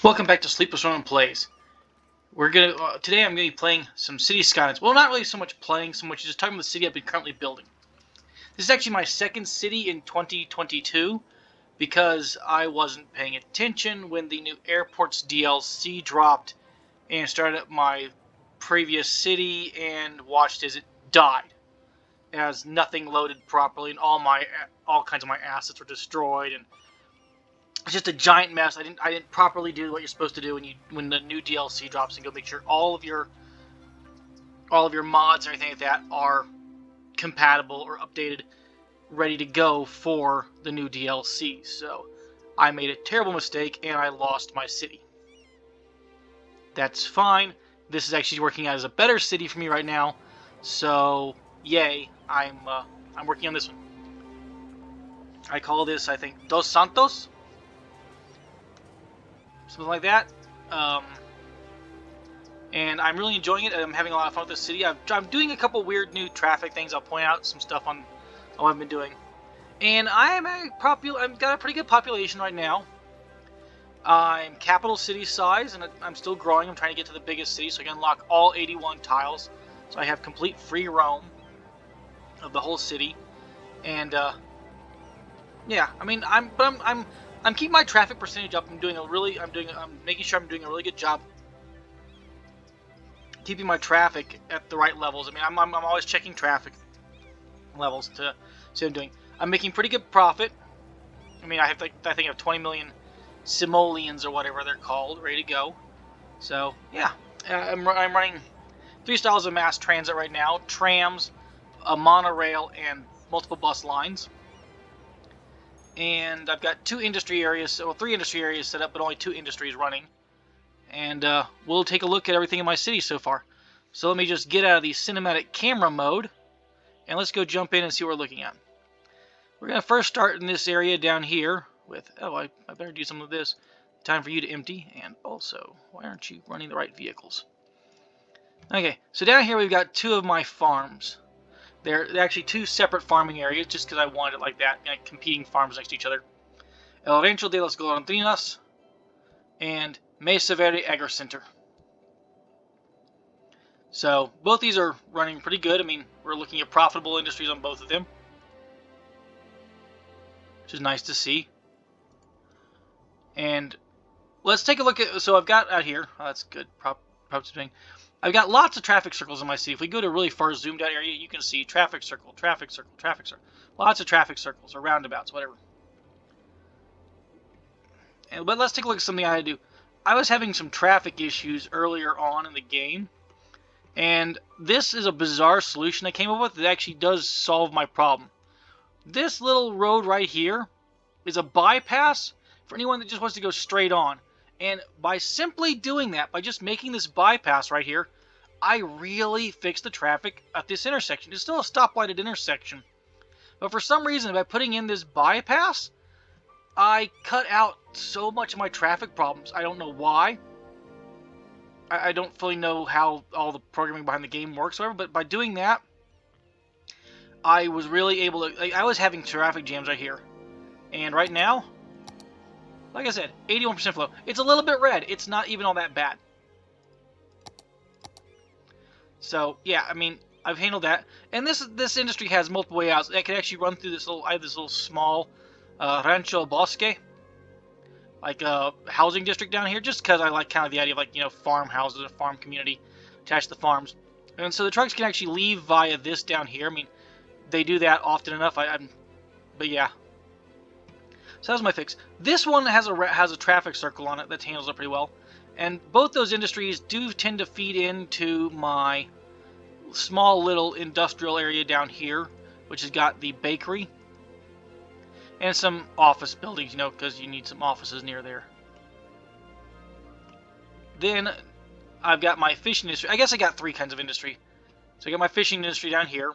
Welcome back to SleeplessRonin Plays. Today I'm gonna be playing some Cities Skylines. Well, not really so much playing, so much as just talking about the city I've been currently building. This is actually my second city in 2022 because I wasn't paying attention when the new Airports DLC dropped and started up my previous city and watched as it died, as nothing loaded properly and all kinds of my assets were destroyed and it's just a giant mess. I didn't properly do what you're supposed to do when the new DLC drops and go make sure all of your mods and everything like that are compatible or updated, ready to go for the new DLC. So I made a terrible mistake and I lost my city. That's fine. This is actually working out as a better city for me right now. So yay! I'm working on this one. I call this, I think, Dos Santos. Something like that. And I'm really enjoying it. I'm having a lot of fun with this city. I'm doing a couple weird new traffic things. I'll point out some stuff on what I've been doing. And I've got a pretty good population right now. I'm capital city size, and I'm still growing. I'm trying to get to the biggest city, so I can unlock all 81 tiles. So I have complete free roam of the whole city. And yeah, I mean, I'm keeping my traffic percentage up. I'm making sure I'm doing a really good job keeping my traffic at the right levels. I mean, I'm always checking traffic levels to see what I'm doing. I'm making pretty good profit. I mean, I think I have 20 million simoleons or whatever they're called, ready to go. So yeah, I'm running 3 styles of mass transit right now: trams, a monorail, and multiple bus lines. And I've got 3 industry areas set up, but only 2 industries running. And we'll take a look at everything in my city so far. So let me just get out of the cinematic camera mode, and let's go jump in and see what we're looking at. We're going to first start in this area down here with, I better do some of this. Time for you to empty, and also, why aren't you running the right vehicles? Okay, so down here we've got 2 of my farms. They're actually 2 separate farming areas, just because I wanted it like that, competing farms next to each other. El Rancho de las Golondrinas and Mesa Verde Agri Center. So both these are running pretty good. I mean, we're looking at profitable industries on both of them, which is nice to see. And let's take a look at. So I've got out here. Oh, that's good. Props thing. I've got lots of traffic circles in my city. If we go to a really far zoomed out area, you can see traffic circle, traffic circle, traffic circle. Lots of traffic circles or roundabouts, whatever. But let's take a look at something I had to do. I was having some traffic issues earlier on in the game, and this is a bizarre solution I came up with that actually does solve my problem. This little road right here is a bypass for anyone that just wants to go straight on. And by simply doing that, by just making this bypass right here, I really fixed the traffic at this intersection. It's still a stoplighted intersection, but for some reason, by putting in this bypass, I cut out so much of my traffic problems. I don't know why. I don't fully know how all the programming behind the game works, whatever, but by doing that, I was really able to... I was having traffic jams right here. And right now, like I said, 81% flow. It's a little bit red. It's not even all that bad. So, yeah, I mean, I've handled that. And this industry has multiple way outs. I can actually run through this little... I have this little small Rancho Bosque, like a housing district down here, just because I like kind of the idea of farmhouses, a farm community attached to the farms. And so the trucks can actually leave via this down here. I mean, they do that often enough. But yeah. So that was my fix. This one has a traffic circle on it that handles it pretty well. And both those industries do tend to feed into my small little industrial area down here, which has got the bakery and some office buildings, because you need some offices near there. Then I've got my fishing industry. I guess I got 3 kinds of industry. So I got my fishing industry down here,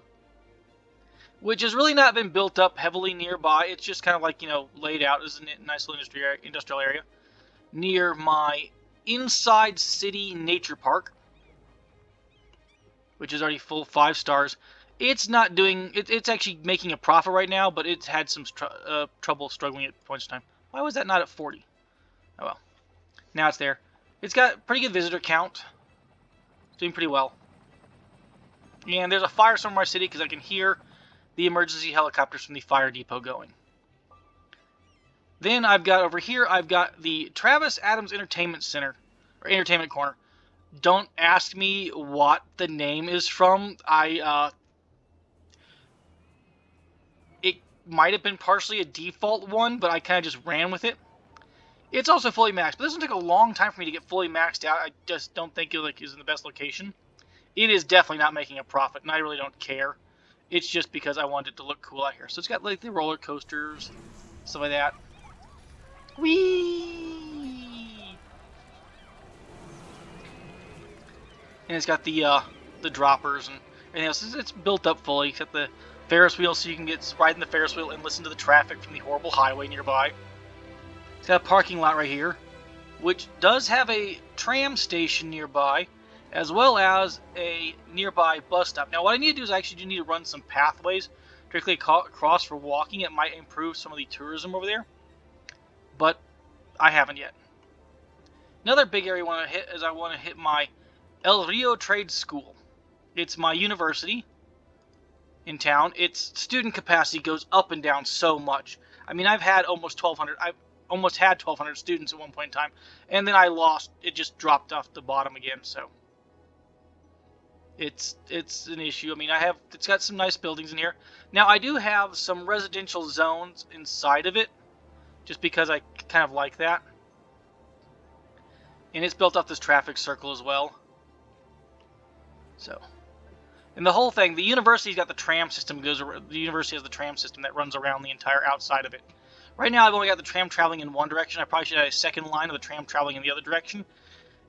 which has really not been built up heavily nearby. It's just kind of like, laid out as a nice little industrial area near my inside city nature park, which is already full 5 stars. It's not doing... It's actually making a profit right now, but it's had some trouble struggling at points in time. Why was that not at 40? Oh well. Now it's there. It's got pretty good visitor count. It's doing pretty well. And there's a fire somewhere in my city because I can hear the emergency helicopters from the fire depot going. Then I've got over here, I've got the Travis Adams Entertainment Center, or Entertainment Corner. Don't ask me what the name is from. It might have been partially a default one, but I kind of just ran with it. It's also fully maxed, but this one took a long time for me to get fully maxed out. I just don't think it is in the best location. It is definitely not making a profit, and I really don't care. It's just because I wanted it to look cool out here. So it's got like the roller coasters, stuff like that. Whee! And it's got the droppers and everything else. It's built up fully, except the Ferris wheel, so you can ride in the Ferris wheel and listen to the traffic from the horrible highway nearby. It's got a parking lot right here, which does have a tram station nearby, as well as a nearby bus stop. Now, what I need to do is I actually do need to run some pathways directly across for walking. It might improve some of the tourism over there, but I haven't yet. Another big area I want to hit is I want to hit my El Rio Trade School. It's my university in town. Its student capacity goes up and down so much. I mean, I've had almost 1,200. I've almost had 1,200 students at one point in time, and then I lost. It just dropped off the bottom again. So it's an issue. I mean, it's got some nice buildings in here. Now I do have some residential zones inside of it, just because I kind of like that. And it's built up this traffic circle as well. So, and the whole thing, the university's got the tram system. The university has the tram system that runs around the entire outside of it. Right now, I've only got the tram traveling in one direction. I probably should have a second line of the tram traveling in the other direction,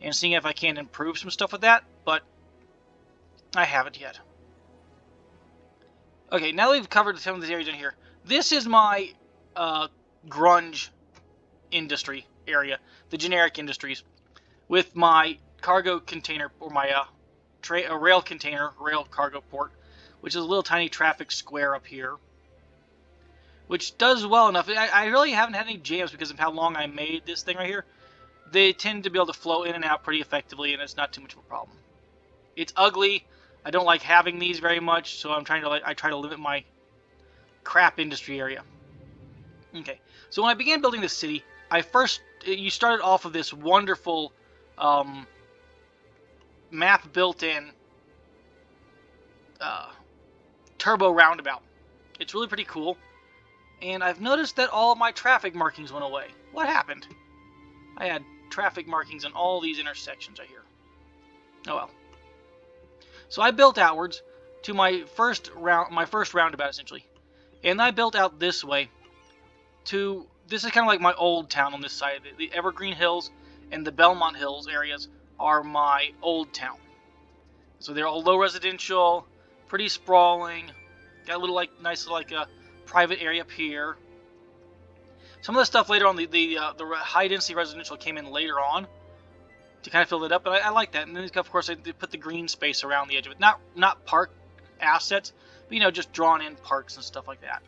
and seeing if I can improve some stuff with that. But I haven't yet. Okay, now that we've covered some of these areas in here, this is my grunge industry area, the generic industries, with my cargo container, or my rail cargo port, which is a little tiny traffic square up here, which does well enough. I really haven't had any jams because of how long I made this thing right here. They tend to be able to flow in and out pretty effectively, and it's not too much of a problem. It's ugly. I don't like having these very much, so I try to limit my crap industry area. Okay, so when I began building this city, you started off of this wonderful map built-in turbo roundabout. It's really pretty cool, and I've noticed that all of my traffic markings went away. What happened? I had traffic markings on all these intersections right here. Oh well. So I built outwards to my first roundabout essentially, and I built out this way to. This is kind of like my old town on this side. The Evergreen Hills and the Belmont Hills areas are my old town. So they're all low residential, pretty sprawling. Got a little nice private area up here. Some of the stuff later on, the high density residential came in later on to kind of fill it up, but I like that. And then of course they put the green space around the edge of it. Not park assets, but just drawn in parks and stuff like that.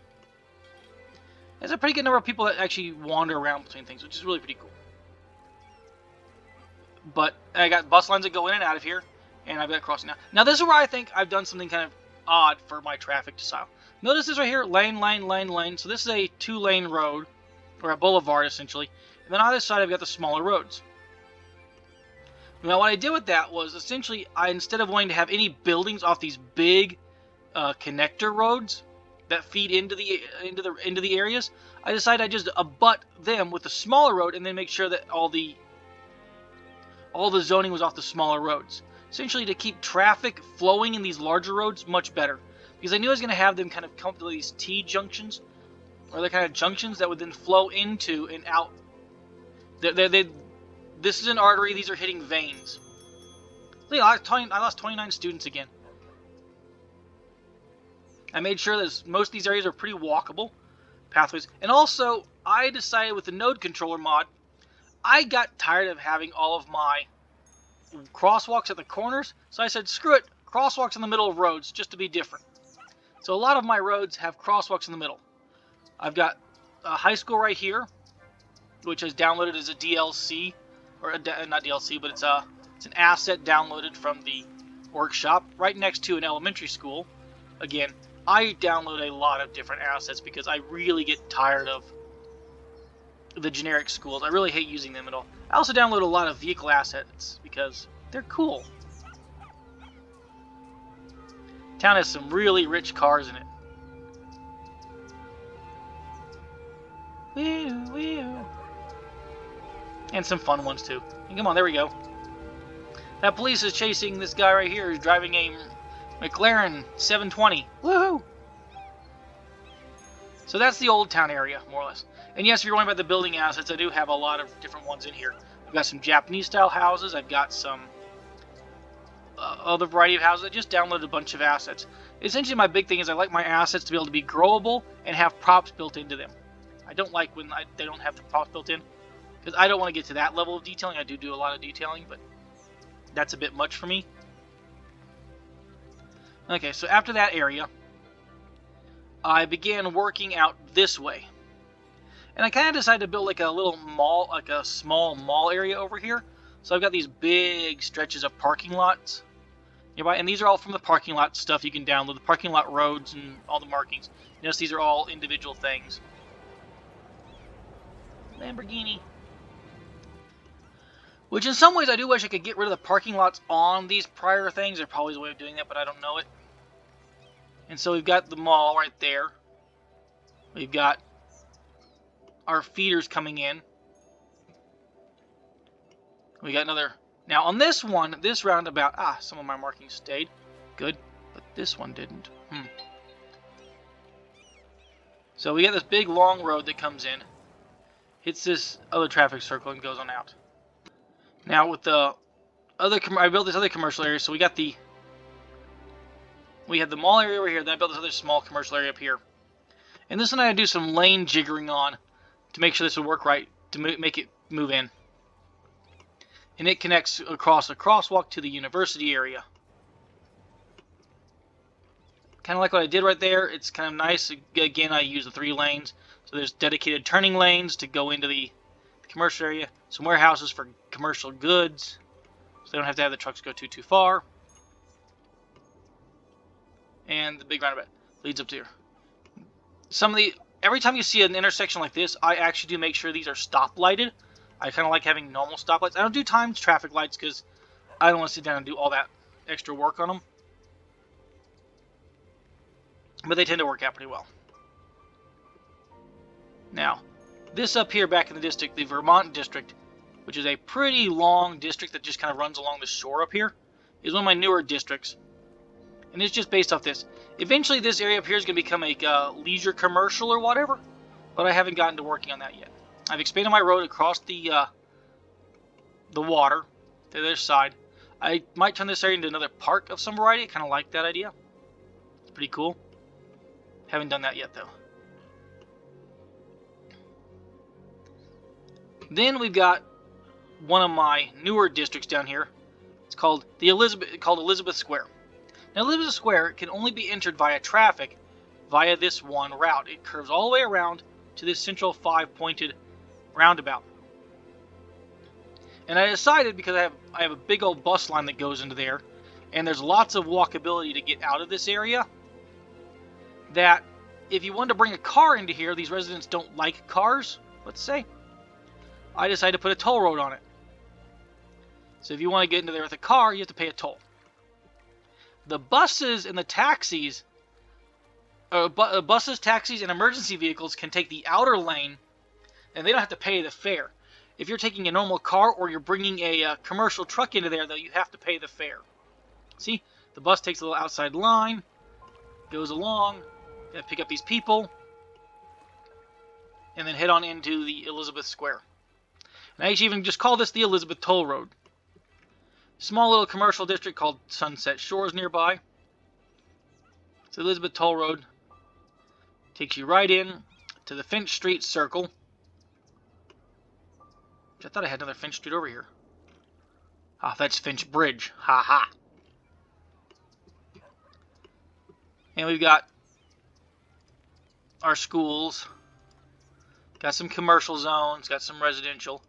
There's a pretty good number of people that actually wander around between things, which is really pretty cool. But I got bus lines that go in and out of here, and I've got crossing now. Now this is where I think I've done something kind of odd for my traffic style. Notice this right here, lane, lane, lane, lane. So this is a 2-lane road, or a boulevard essentially. And then on this side I've got the smaller roads. Now what I did with that was essentially instead of wanting to have any buildings off these big connector roads that feed into the areas, I decided I just abut them with the smaller road and then make sure that all the zoning was off the smaller roads. Essentially to keep traffic flowing in these larger roads much better. Because I knew I was going to have them kind of come to these T-junctions, or the kind of junctions that would then flow into and out. This is an artery, these are hitting veins. Look, I lost 29 students again. I made sure that most of these areas are pretty walkable pathways. And also, I decided with the node controller mod, I got tired of having all of my crosswalks at the corners. So I said, screw it, crosswalks in the middle of roads, just to be different. So a lot of my roads have crosswalks in the middle. I've got a high school right here, which is downloaded as a DLC or not DLC, but it's an asset downloaded from the workshop right next to an elementary school. Again, I download a lot of different assets because I really get tired of the generic schools. I really hate using them at all. I also download a lot of vehicle assets because they're cool. Town has some really rich cars in it. Woo, woo. And some fun ones too. And come on, there we go. That police is chasing this guy right here who's driving a McLaren 720. Woohoo! So that's the old town area, more or less. And yes, if you're wondering about the building assets, I do have a lot of different ones in here. I've got some Japanese-style houses. I've got some other variety of houses. I just downloaded a bunch of assets. Essentially, my big thing is I like my assets to be able to be growable and have props built into them. I don't like when they don't have the props built in, because I don't want to get to that level of detailing. I do a lot of detailing, but that's a bit much for me. Okay, so after that area, I began working out this way. And I kind of decided to build like a little mall, like a small mall area over here. So I've got these big stretches of parking lots nearby, and these are all from the parking lot stuff you can download, the parking lot roads and all the markings. Notice these are all individual things. Lamborghini. Which in some ways I do wish I could get rid of the parking lots on these prior things. There probably is a way of doing that, but I don't know it. And so we've got the mall right there. We've got our feeders coming in. We got another. Now on this one, this roundabout, some of my markings stayed. Good. But this one didn't. So we got this big long road that comes in, hits this other traffic circle and goes on out. Now with the other, I built this other commercial area, so we had the mall area over here, then I built this other small commercial area up here. And this one I had to do some lane jiggering on to make sure this would work right, to make it move in. And it connects across a crosswalk to the university area. Kind of like what I did right there. It's kind of nice. Again, I use the 3 lanes. So there's dedicated turning lanes to go into the commercial area. Some warehouses for commercial goods, so they don't have to have the trucks go too far. And the big roundabout leads up to here. Every time you see an intersection like this, I actually do make sure these are stop-lighted. I kind of like having normal stoplights. I don't do timed traffic lights because I don't want to sit down and do all that extra work on them. But they tend to work out pretty well. Now, this up here back in the district, the Vermont district, which is a pretty long district that just kind of runs along the shore up here, is one of my newer districts. And it's just based off this. Eventually this area up here is going to become a leisure commercial or whatever, but I haven't gotten to working on that yet. I've expanded my road across the water to the other side. I might turn this area into another park of some variety. I kind of like that idea. It's pretty cool. Haven't done that yet though. Then we've got one of my newer districts down here. It's called Elizabeth Square. Now Elizabeth Square can only be entered via traffic via this one route. It curves all the way around to this central 5-pointed roundabout. And I decided, because I have a big old bus line that goes into there, and there's lots of walkability to get out of this area, that if you wanted to bring a car into here, these residents don't like cars, let's say, I decided to put a toll road on it. So if you want to get into there with a car, you have to pay a toll. The buses and the taxis, buses, taxis, and emergency vehicles can take the outer lane, and they don't have to pay the fare. If you're taking a normal car or you're bringing a commercial truck into there, though, you have to pay the fare. See, the bus takes a little outside line, goes along, pick up these people, and then head on into the Elizabeth Square. And I actually even just call this the Elizabeth Toll Road. Small little commercial district called Sunset Shores nearby. It's Elizabeth Toll Road. Takes you right in to the Finch Street Circle. I thought I had another Finch Street over here. That's Finch Bridge. Ha ha. And we've got our schools. Got some commercial zones. Got some residential.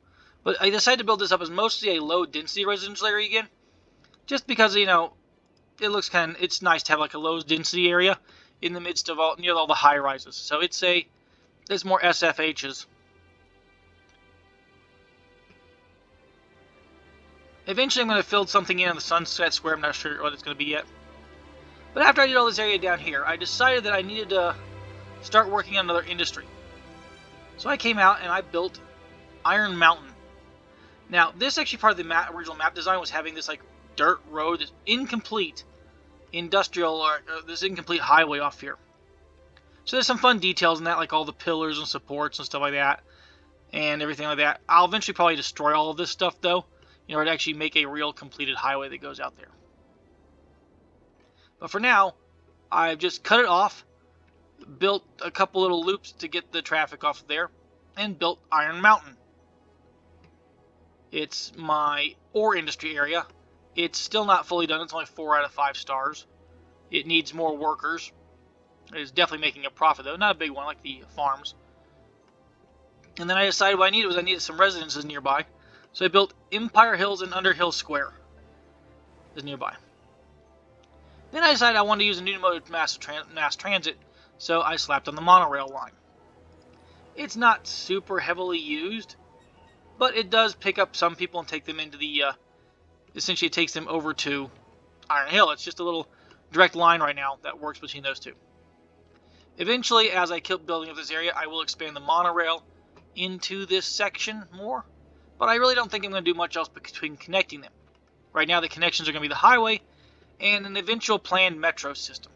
But I decided to build this up as mostly a low-density residential area again, just because, you know, it looks it's nice to have like a low-density area in the midst of near all the high-rises. So there's more SFHs. Eventually I'm going to fill something in on the Sunset Square. I'm not sure what it's going to be yet. But after I did all this area down here, I decided that I needed to start working on another industry. So I came out and I built Iron Mountain. Now, this actually part of the original map design was having this like dirt road, this incomplete industrial or this incomplete highway off here. So there's some fun details in that, like all the pillars and supports and stuff like that, and everything like that. I'll eventually probably destroy all of this stuff though, in order to actually make a real completed highway that goes out there. But for now, I've just cut it off, built a couple little loops to get the traffic off there, and built Iron Mountain. It's my ore industry area. It's still not fully done. It's only 4 out of 5 stars. It needs more workers. It is definitely making a profit, though. Not a big one like the farms. And then I decided what I needed some residences nearby. So I built Empire Hills and Underhill Square is nearby. Then I decided I wanted to use a new mode of mass transit, so I slapped on the monorail line. It's not super heavily used, but it does pick up some people and take them into the, essentially it takes them over to Iron Hill. It's just a little direct line right now that works between those two. Eventually, as I keep building up this area, I will expand the monorail into this section more, but I really don't think I'm going to do much else between connecting them. Right now, the connections are going to be the highway and an eventual planned metro system.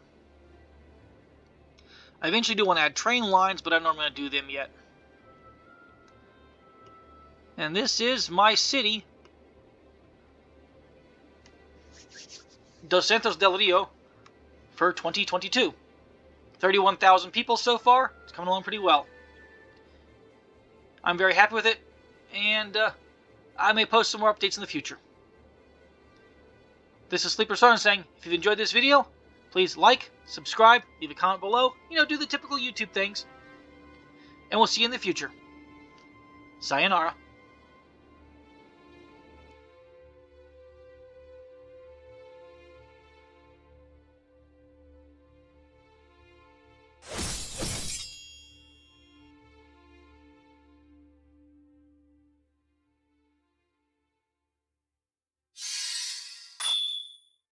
I eventually do want to add train lines, but I don't know if I'm going to do them yet. And this is my city, Dos Santos del Rio, for 2022. 31,000 people so far. It's coming along pretty well. I'm very happy with it, and I may post some more updates in the future. This is SleeplessRonin saying, if you've enjoyed this video, please like, subscribe, leave a comment below, do the typical YouTube things. And we'll see you in the future. Sayonara.